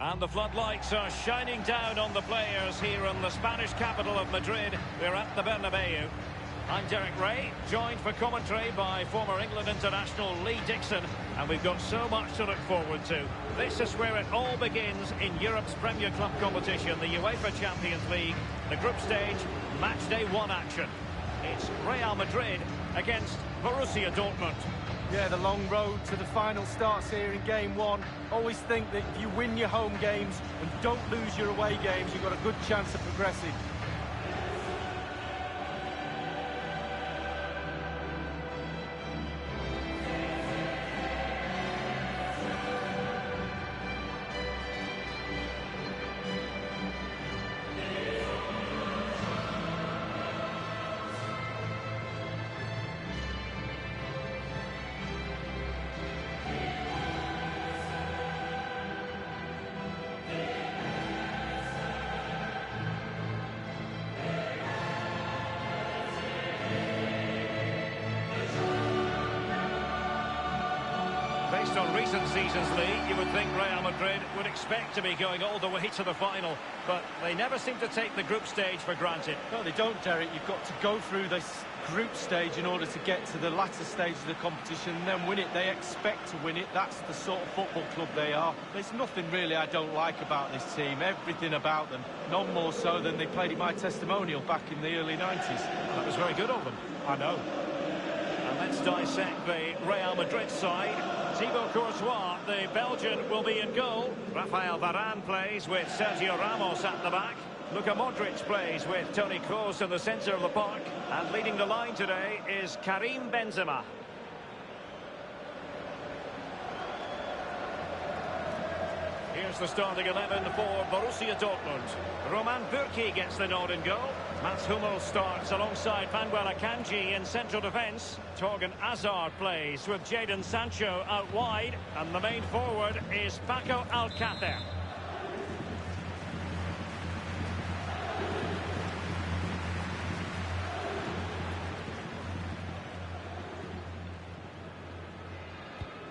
And the floodlights are shining down on the players here in the Spanish capital of Madrid. We're at the Bernabeu. I'm Derek Ray, joined for commentary by former England international Lee Dixon. And we've got so much to look forward to. This is where it all begins in Europe's Premier Club competition, the UEFA Champions League, the group stage, match day 1 action. It's Real Madrid against Borussia Dortmund. Yeah, the long road to the final starts here in game 1. Always think that if you win your home games and don't lose your away games, you've got a good chance of progressing. Based on recent seasons, Lee, you would think Real Madrid would expect to be going all the way to the final, but they never seem to take the group stage for granted. No, they don't, Derek. You've got to go through this group stage in order to get to the latter stage of the competition and then win it. They expect to win it. That's the sort of football club they are. There's nothing really I don't like about this team. Everything about them. None more so than they played in my testimonial back in the early 90s. That was very good of them. I know. And let's dissect the Real Madrid side. Thibaut Courtois, the Belgian, will be in goal. Rafael Varane plays with Sergio Ramos at the back. Luka Modric plays with Toni Kroos in the centre of the park. And leading the line today is Karim Benzema. Here's the starting 11 for Borussia Dortmund. Roman Bürki gets the nod in goal. Mats Hummels starts alongside Manuel Akanji in central defence. Torgan Hazard plays with Jadon Sancho out wide. And the main forward is Paco Alcácer.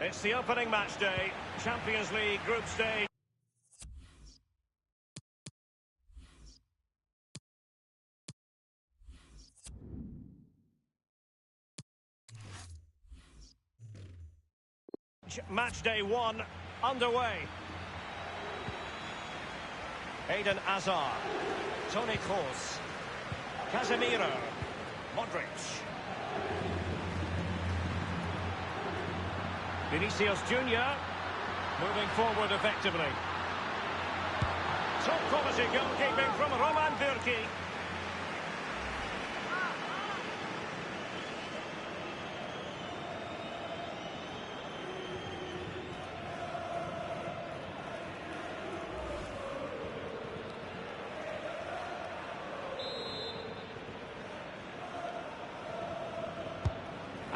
It's the opening match day, Champions League group stage. Match day 1 underway. Eden Hazard, Toni Kroos, Casemiro, Modric, Vinicius Junior moving forward effectively. Top quality goalkeeping from Roman Bürki.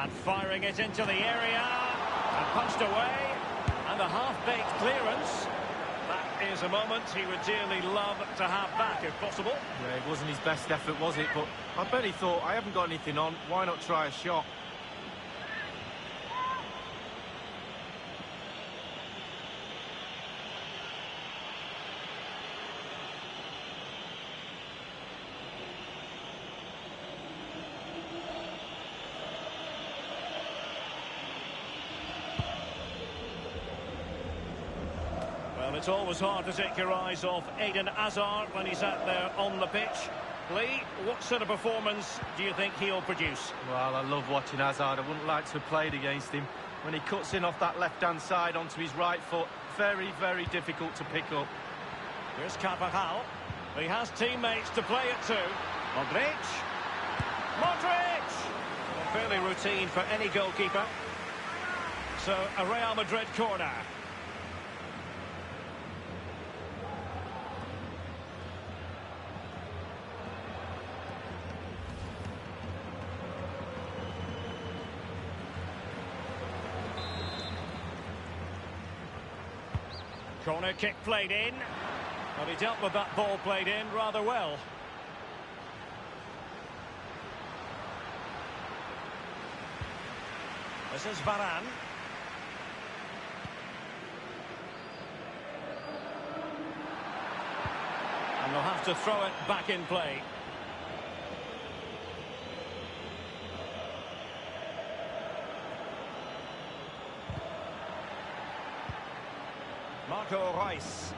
And firing it into the area. And punched away. And a half-baked clearance. That is a moment he would dearly love to have back, if possible. Yeah, it wasn't his best effort, was it? But I bet he thought, I haven't got anything on. Why not try a shot? Well, it's always hard to take your eyes off Eden Hazard when he's out there on the pitch. Lee, what sort of performance do you think he'll produce? Well, I love watching Hazard. I wouldn't like to have played against him. When he cuts in off that left-hand side onto his right foot, very, very difficult to pick up. Here's Carvajal. He has teammates to play it to. Modric. Modric! Well, fairly routine for any goalkeeper. So, a Real Madrid corner. Corner kick played in. But he dealt with that ball played in rather well. This is Varane. And they'll have to throw it back in play. Marco Reus.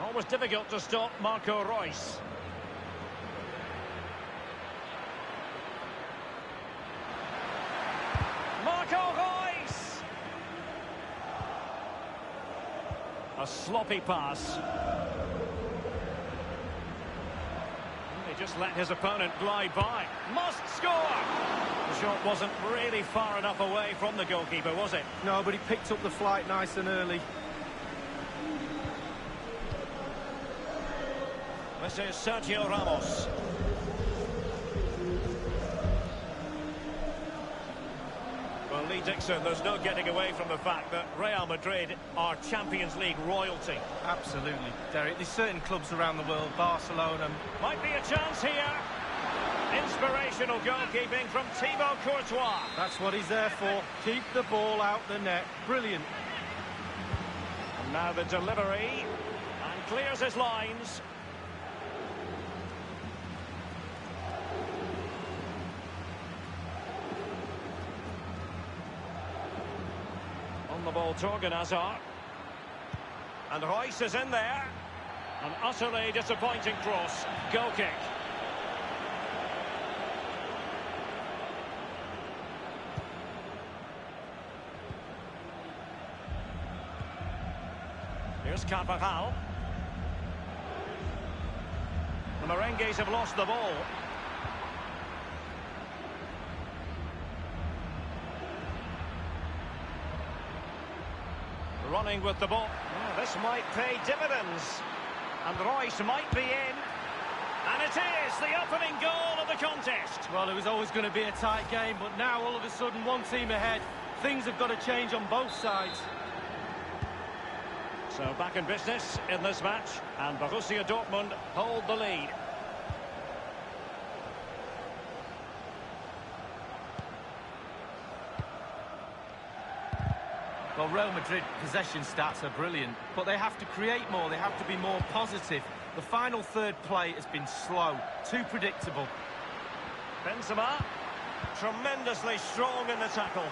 Always difficult to stop Marco Reus. Marco Reus! A sloppy pass. He just let his opponent glide by. Must score! The shot wasn't really far enough away from the goalkeeper, was it? No, but he picked up the flight nice and early. This is Sergio Ramos. Well, Lee Dixon, there's no getting away from the fact that Real Madrid are Champions League royalty. Absolutely, Derek. There's certain clubs around the world, Barcelona. Might be a chance here. Inspirational goalkeeping from Thibaut Courtois. That's what he's there for. Keep the ball out the net. Brilliant. And now the delivery. And clears his lines. On the ball, Torgan Hazard. And Reus is in there. An utterly disappointing cross. Goal kick. Here's Carvajal. The Merengues have lost the ball. Running with the ball. Oh, this might pay dividends. And Reus might be in. And it is the opening goal of the contest. Well, it was always going to be a tight game, but now all of a sudden one team ahead. Things have got to change on both sides. So back in business in this match, and Borussia Dortmund hold the lead. Well, Real Madrid possession stats are brilliant, but they have to create more, they have to be more positive. The final third play has been slow, too predictable. Benzema, tremendously strong in the tackle.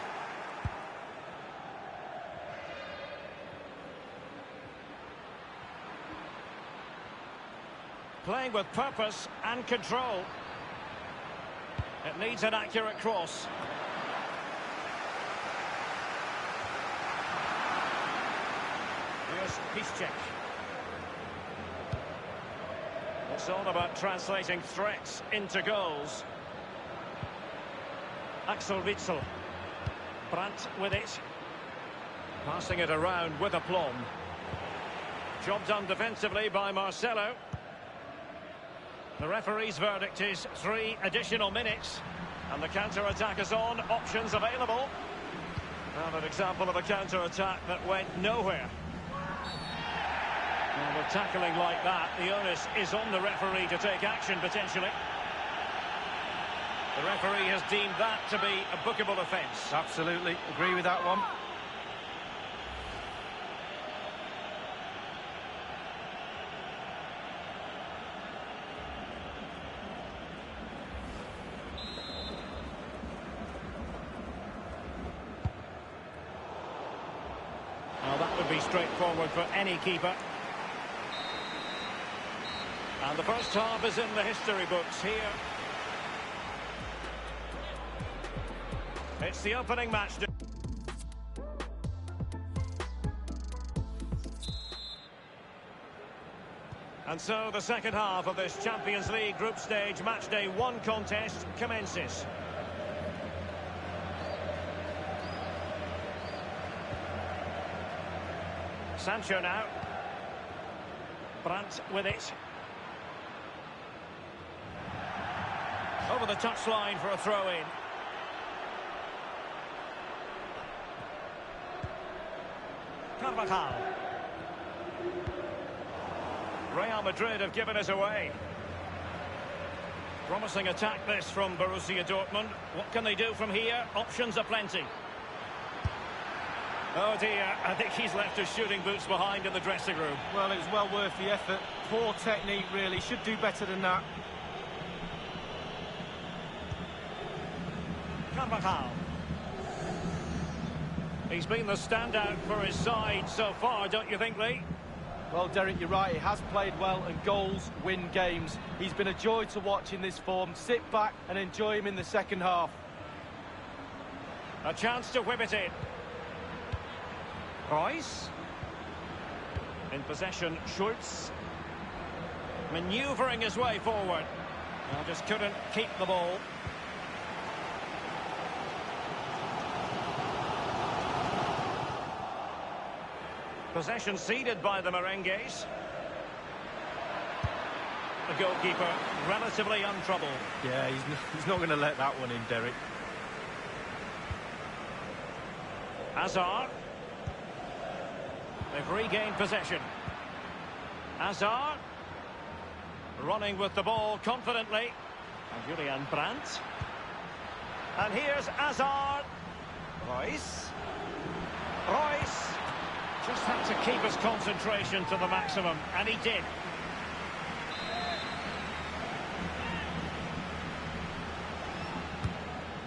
Playing with purpose and control. It needs an accurate cross. Here's Piszczek. It's all about translating threats into goals. Axel Witsel. Brandt with it. Passing it around with aplomb. Job done defensively by Marcelo. The referee's verdict is 3 additional minutes. And the counter-attack is on. Options available. And an example of a counter-attack that went nowhere. And with tackling like that, the onus is on the referee to take action, potentially. The referee has deemed that to be a bookable offence. Absolutely, agree with that one. Well, that would be straightforward for any keeper. And the first half is in the history books here. It's the opening match. And so the second half of this Champions League group stage matchday 1 contest commences. Sancho now. Brandt with it. Over the touchline for a throw-in. Carvajal. Real Madrid have given us away. Promising attack this from Borussia Dortmund. What can they do from here? Options are plenty. Oh dear, I think he's left his shooting boots behind in the dressing room. Well, it was well worth the effort. Poor technique, really. Should do better than that. Carvajal. He's been the standout for his side so far, don't you think, Lee? Well, Derek, you're right. He has played well, and goals win games. He's been a joy to watch in this form. Sit back and enjoy him in the second half. A chance to whip it in. Royce. In possession, Schultz. Manoeuvring his way forward. Well, just couldn't keep the ball. Possession ceded by the Merengues. The goalkeeper relatively untroubled. Yeah, he's not going to let that one in, Derek. Hazard. They've regained possession. Hazard. Running with the ball confidently. And Julian Brandt. And here's Hazard. Royce. Royce. Just had to keep his concentration to the maximum, and he did.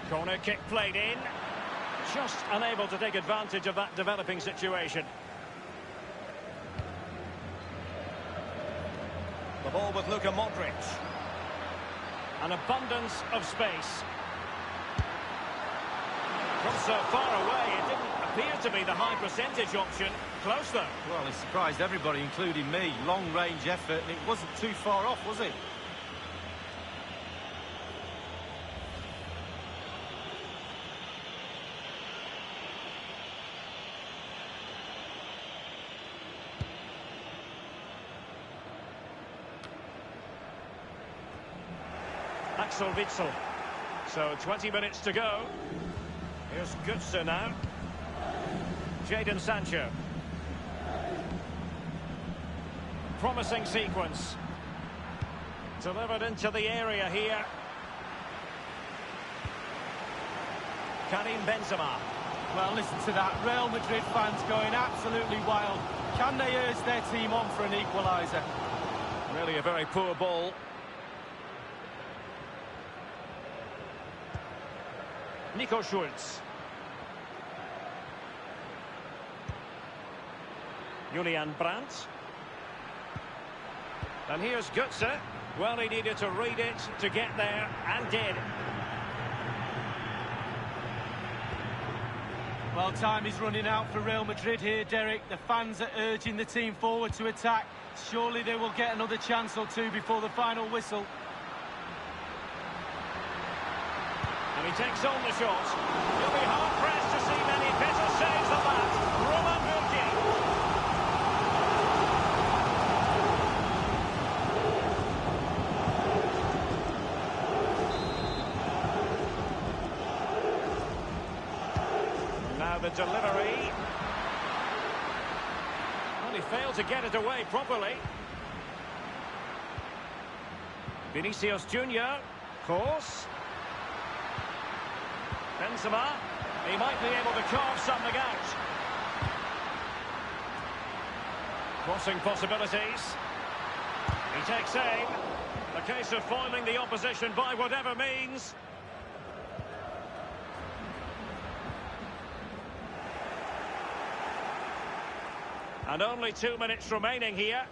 Corner kick played in. Just unable to take advantage of that developing situation. The ball with Luka Modric. An abundance of space. From so far away, it didn't appear to be the high percentage option. Close though. Well, he surprised everybody, including me. Long-range effort, and it wasn't too far off, was it? Axel Witsel. So 20 minutes to go. Here's Götze now. Jadon Sancho. Promising sequence. Delivered into the area here. Karim Benzema. Well, listen to that. Real Madrid fans going absolutely wild. Can they urge their team on for an equaliser? Really a very poor ball. Nico Schultz. Julian Brandt. And here's Götze. Well, he needed to read it to get there, and did. Well, time is running out for Real Madrid here, Derek. The fans are urging the team forward to attack. Surely they will get another chance or two before the final whistle. And he takes on the shot. He'll be hard-pressed to see many better saves than that. Roman Bürki. Now the delivery. Well, he failed to get it away properly. Vinicius Junior. Course. Benzema, he might be able to carve something out. Crossing possibilities. He takes aim. A case of foiling the opposition by whatever means. And only 2 minutes remaining here.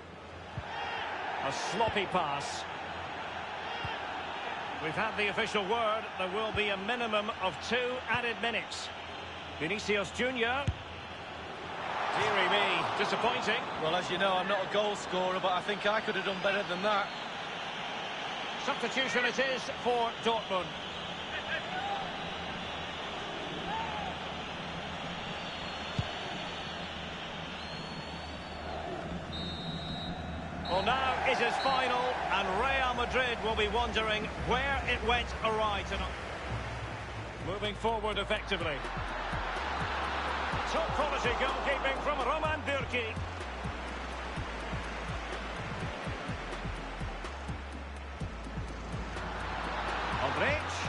A sloppy pass. We've had the official word. There will be a minimum of 2 added minutes. Vinicius Junior. Deary me, disappointing. Well, as you know, I'm not a goal scorer, but I think I could have done better than that. Substitution it is for Dortmund. Well, now it is final, and Real Madrid will be wondering where it went awry tonight. Moving forward effectively. Top quality goalkeeping from Roman Bürki. Modric.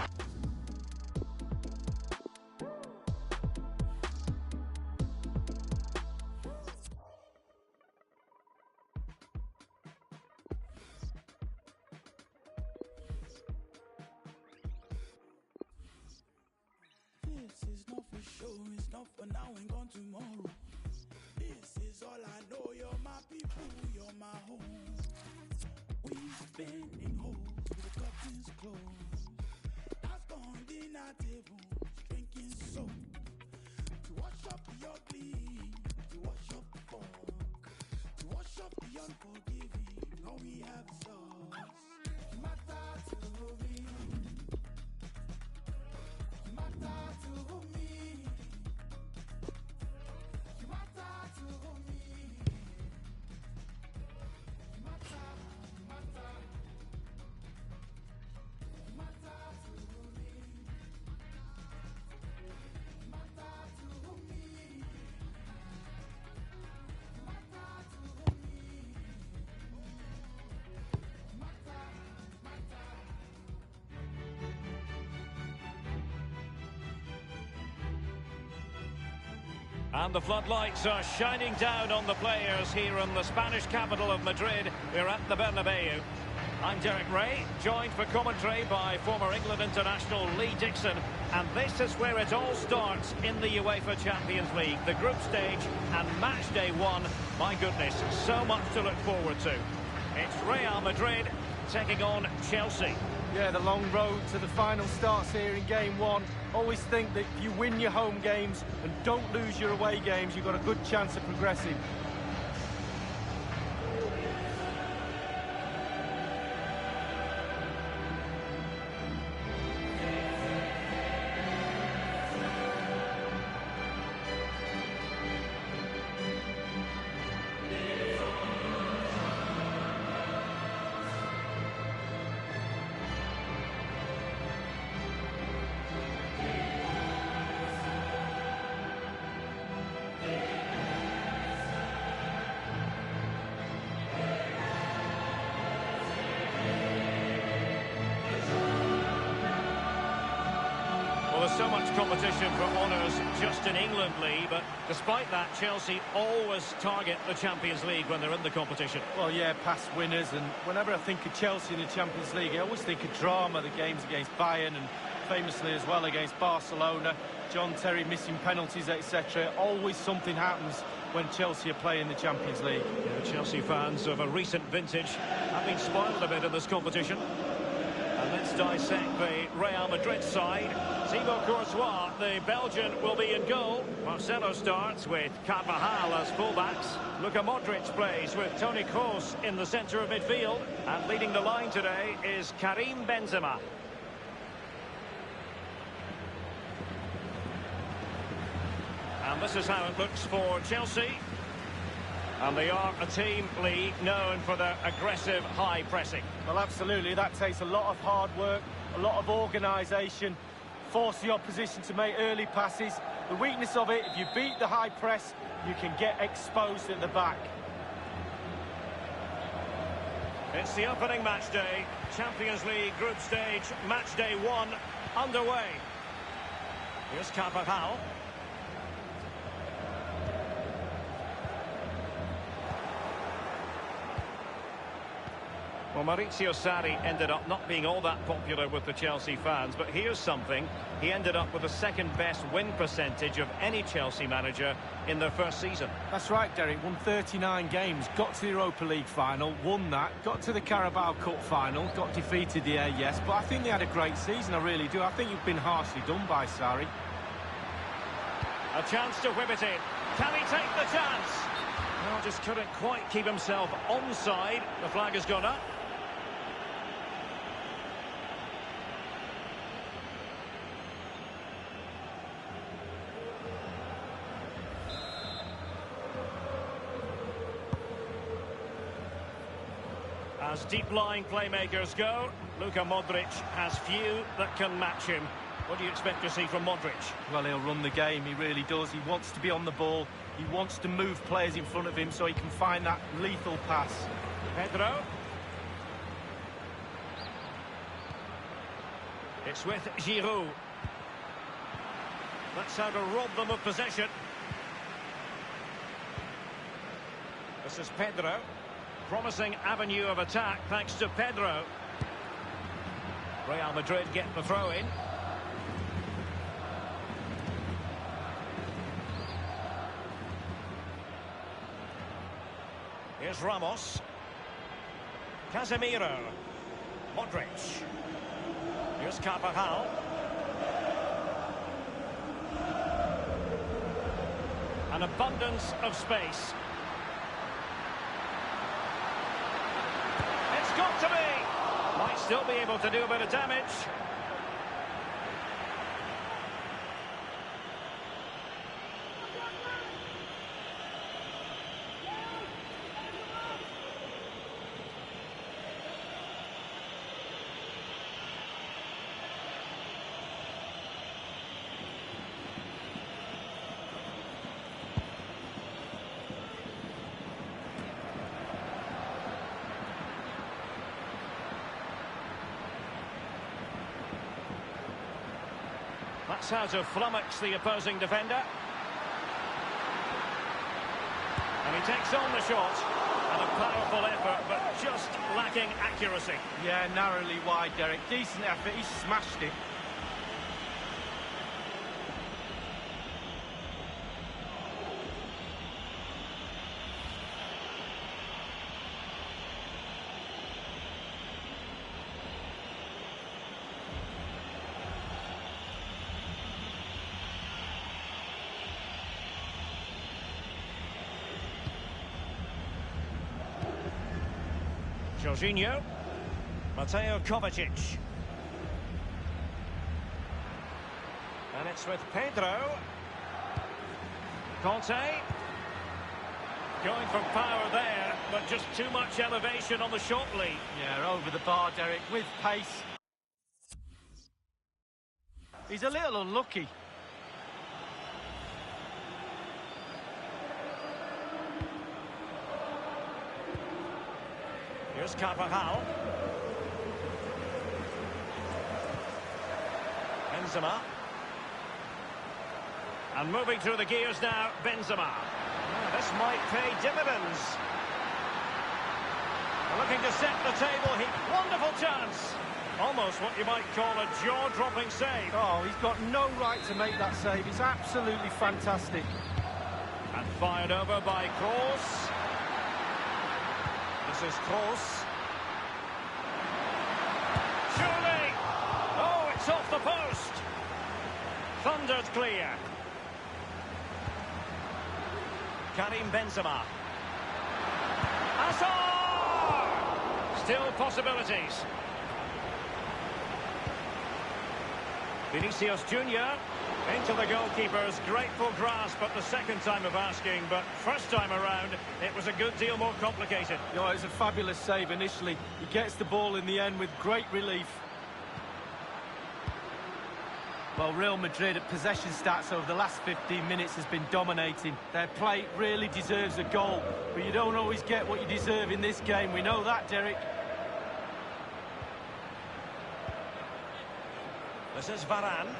not for sure, it's not for now and gone tomorrow. This is all I know, you're my people, you're my home. We've been in holes with the curtains closed. That's gone dinner table, drinking soap. To wash up the ugly, to wash up the fog, to wash up the unforgiving, all we have is us. You matter to me, you matter to me, you matter to me, you matter, you matter, you matter to me, you matter to me, you matter to me, matter, matter. And the floodlights are shining down on the players here in the Spanish capital of Madrid. We're at the Bernabeu. I'm Derek Ray, joined for commentary by former England international Lee Dixon. And this is where it all starts in the UEFA Champions League. The group stage and match day one. My goodness, so much to look forward to. It's Real Madrid taking on Chelsea. Yeah, the long road to the final starts here in game one. Always think that if you win your home games and don't lose your away games, you've got a good chance of progressing. There's so much competition for honours just in England, Lee, but despite that, Chelsea always target the Champions League when they're in the competition. Well, yeah, past winners, and whenever I think of Chelsea in the Champions League, I always think of drama, the games against Bayern and famously as well against Barcelona, John Terry missing penalties, etc. Always something happens when Chelsea are playing the Champions League. Yeah, Chelsea fans of a recent vintage have been spoiled a bit in this competition. And let's dissect the Real Madrid side. Thibaut Courtois, the Belgian, will be in goal. Marcelo starts with Carvajal as fullbacks. Luka Modric plays with Toni Kroos in the centre of midfield. And leading the line today is Karim Benzema. And this is how it looks for Chelsea. And they are a team, Lee, known for their aggressive high pressing. Well, absolutely. That takes a lot of hard work, a lot of organisation, force the opposition to make early passes. The weakness of it, if you beat the high press, you can get exposed at the back. It's the opening match day. Champions League group stage, match day one, underway. Here's Carvajal. Well, Maurizio Sarri ended up not being all that popular with the Chelsea fans, but here's something. He ended up with the second best win percentage of any Chelsea manager in their first season. That's right, Derek. Won 39 games, got to the Europa League final, won that, got to the Carabao Cup final, got defeated there, yes, but I think they had a great season, I really do. I think you've been harshly done by Sarri. A chance to whip it in. Can he take the chance? No, just couldn't quite keep himself onside. The flag has gone up. As deep-lying playmakers go, Luka Modric has few that can match him. What do you expect to see from Modric? Well, he'll run the game, he really does. He wants to be on the ball, he wants to move players in front of him so he can find that lethal pass. Pedro. It's with Giroud. That's how to rob them of possession. This is Pedro. Promising avenue of attack thanks to Pedro. Real Madrid get the throw in. Here's Ramos. Casemiro. Modric. Here's Carvajal. An abundance of space. It's got to be! Might still be able to do a bit of damage. That's how to flummox the opposing defender. And he takes on the shot. And a powerful effort, but just lacking accuracy. Yeah, narrowly wide, Derek. Decent effort, he smashed it. Jorginho. Mateo Kovacic. And it's with Pedro. Conte. Going for power there, but just too much elevation on the short lead. Yeah, over the bar, Derek, with pace. He's a little unlucky. Here's Carvajal. Benzema. And moving through the gears now, Benzema. This might pay dividends. Looking to set the table. Wonderful chance. Almost what you might call a jaw-dropping save. Oh, he's got no right to make that save. It's absolutely fantastic. And fired over by Kroos. This is Kroos. Surely! Oh, it's off the post. Thundered clear. Karim Benzema. Hazard! Still possibilities. Vinicius Junior into the goalkeeper's grateful grasp at the second time of asking, but first time around it was a good deal more complicated. You know, it was a fabulous save initially. He gets the ball in the end with great relief. Well, Real Madrid at possession stats over the last 15 minutes has been dominating. Their play really deserves a goal, but you don't always get what you deserve in this game. We know that, Derek. This is Varane.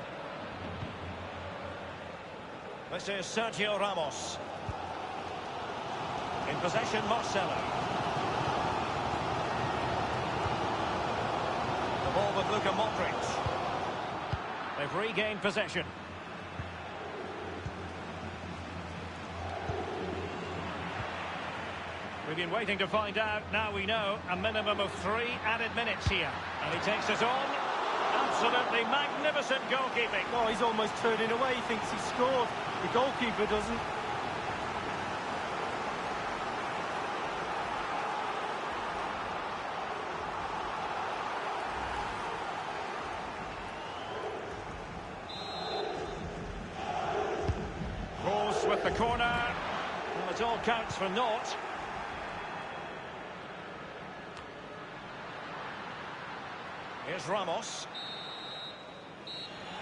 This is Sergio Ramos. In possession, Marcelo. The ball with Luka Modric. They've regained possession. We've been waiting to find out. Now we know a minimum of 3 added minutes here. And he takes it on. Absolutely magnificent goalkeeping. Oh, he's almost turning away. He thinks he scored. The goalkeeper doesn't. Kroos with the corner. Well, it all counts for naught. Here's Ramos.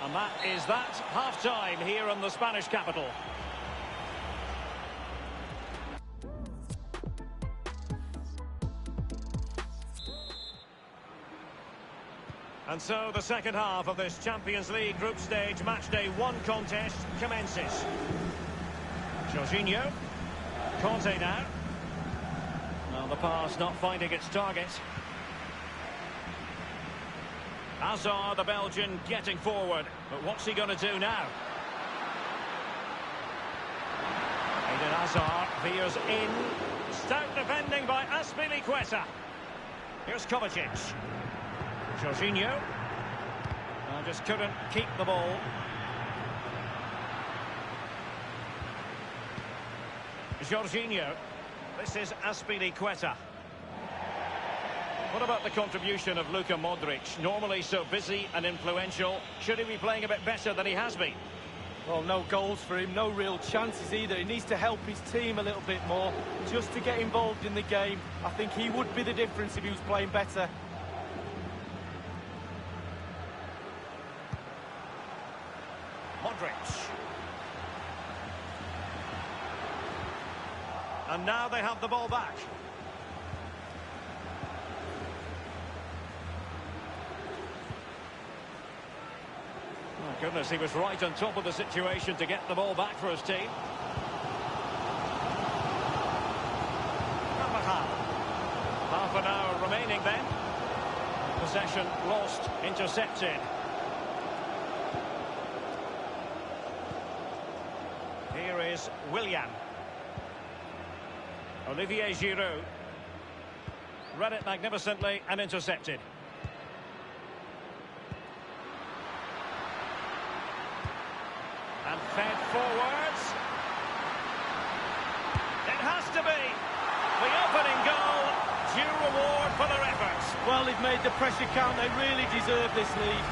And that is that half-time here in the Spanish capital. And so the second half of this Champions League group stage matchday 1 contest commences. Jorginho. Conte now. Well, the pass not finding its target. Hazard, the Belgian, getting forward. But what's he going to do now? Eden Hazard. Veers in. Stout defending by Azpilicueta. Here's Kovacic. Jorginho. Just couldn't keep the ball. Jorginho. This is Azpilicueta. What about the contribution of Luka Modric? Normally so busy and influential. Should he be playing a bit better than he has been? Well, no goals for him, no real chances either. He needs to help his team a little bit more, just to get involved in the game. I think he would be the difference if he was playing better. Modric. And now they have the ball back. Oh, goodness, he was right on top of the situation to get the ball back for his team. Half an hour remaining then. Possession lost, intercepted. Here is Willian. Olivier Giroud. Read it magnificently and intercepted. And fed forwards. It has to be. The opening goal. Due reward for their efforts. Well, they've made the pressure count. They really deserve this lead.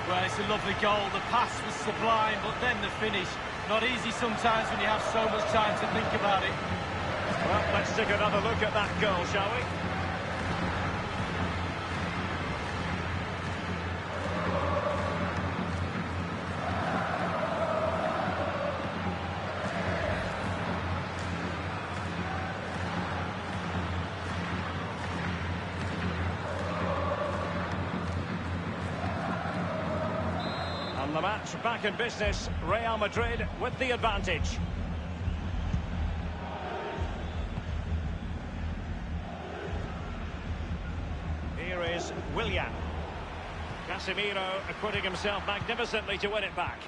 Well, it's a lovely goal. The pass was sublime, but then the finish. Not easy sometimes when you have so much time to think about it. Well, let's take another look at that goal, shall we? And the match back in business. Real Madrid with the advantage. Here is Willian. Casemiro acquitting himself magnificently to win it back.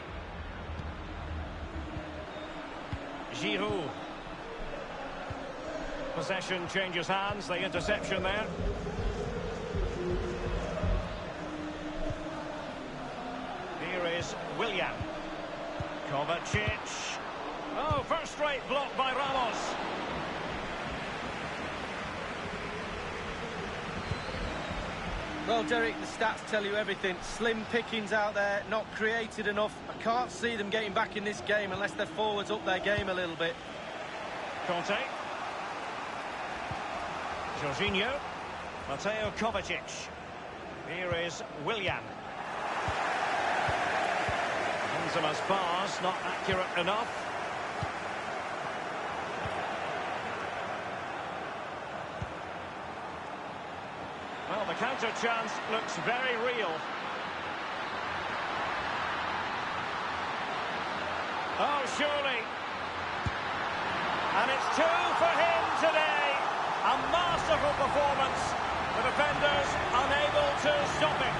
Giroud. Possession changes hands. The interception there. Willian. Kovacic. Oh, first-rate block by Ramos. Well, Derek, the stats tell you everything. Slim pickings out there, not created enough. I can't see them getting back in this game unless their forwards up their game a little bit. Conte. Jorginho. Mateo Kovacic. Here is Willian. Benzema's pass, not accurate enough. Well, the counter chance looks very real. Oh, surely. And it's 2 for him today. A masterful performance. The defenders unable to stop him.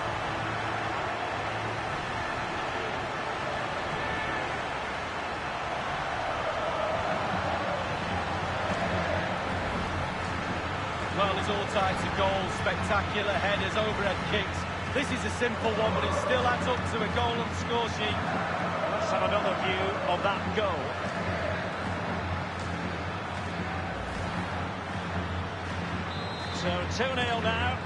Well, there's all types of goals, spectacular headers, overhead kicks. This is a simple one, but it still adds up to a goal on the score sheet. Let's have another view of that goal. So 2-0 now.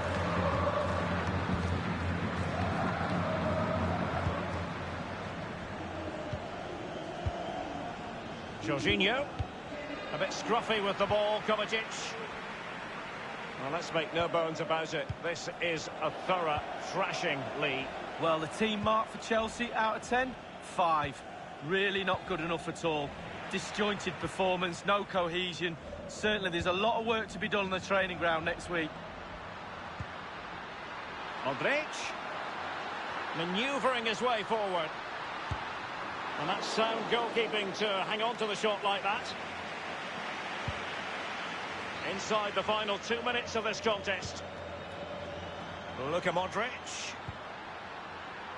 Jorginho. A bit scruffy with the ball, Kovacic. Well, let's make no bones about it. This is a thorough thrashing, Lee. Well, the team mark for Chelsea out of 10, 5. Really not good enough at all. Disjointed performance, no cohesion. Certainly there's a lot of work to be done on the training ground next week. Modric. Manoeuvring his way forward. And that's sound goalkeeping to hang on to the shot like that. Inside the final 2 minutes of this contest. Luka Modric.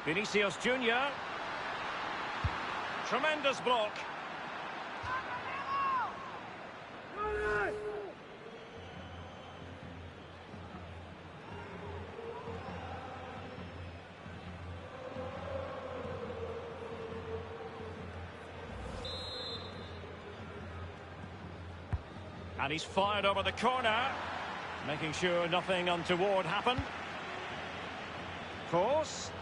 Vinicius Junior. Tremendous block. And he's fired over the corner, making sure nothing untoward happened. Course.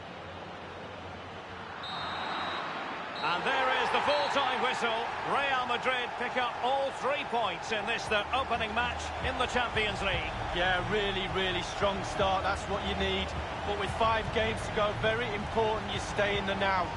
And there is the full-time whistle. Real Madrid pick up all 3 points in this, their opening match in the Champions League. Yeah, really, really strong start. That's what you need. But with 5 games to go, very important you stay in the now.